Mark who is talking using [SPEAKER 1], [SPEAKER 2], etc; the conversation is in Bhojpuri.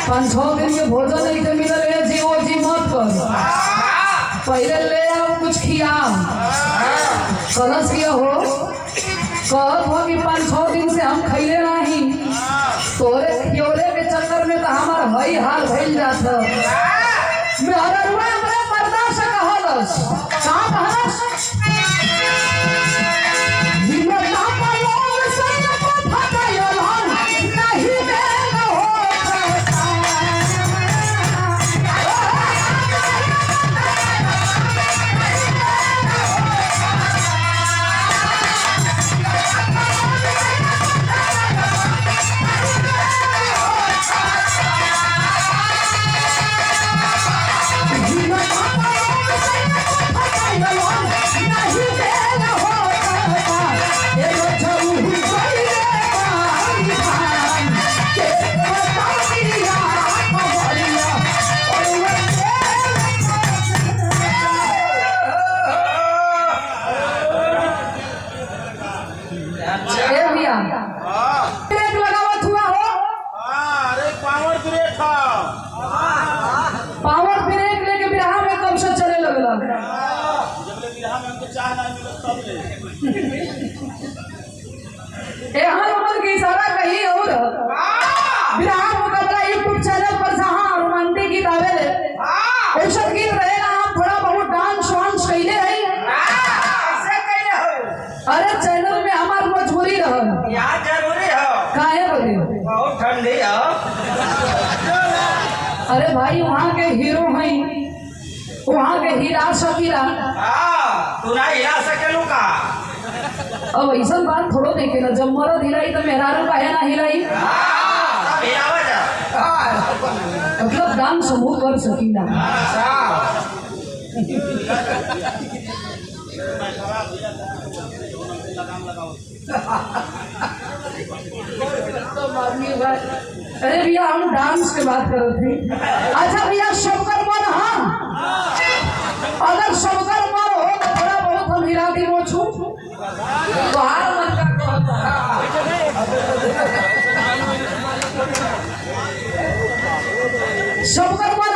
[SPEAKER 1] 5-6 दिन के भोजन नहीं थे मिल रहे जी वो जी मत कर पहले ले आओ कुछ खियाओ कलश किया हो कहत हो कि 5-6 दिन से हम खैले नहीं तोरे खियोले के चक्कर में तो हमार हई हाल भइल जात मैं हररुआ हमरे बर्दाश्त कहलस का कहलस पावर ब्रेक लेके बिरहा में कब से चले लगला यहाँ लोगों की इशारा कहीं और बिरहा मुकाबला यूट्यूब चैनल पर जहाँ रोमांटिक गीत आवेले औसत गीत रहेगा हम थोड़ा बहुत डांस वांस कइले रही अरे चैनल में हमार मजबूरी रहल यार जरूरी हो काहे बोली बहुत ठंडी हो अरे भाई वहाँ के हीरो हैं वहाँ के हीरा सकीला तू ना हिला सकेलू का अब ऐसा बात थोड़ो देखे ना जब मरद हिलाई तो मेहरारू काहे ना हिलाई मतलब दान समूह कर सकीला अरे भैया हम डांस की बात कर रहे थे अच्छा भैया सबकर मन हाँ अगर सबकर मन हो तो थोड़ा बहुत हम हिला दी वो छू तो हार मन का सबकर मन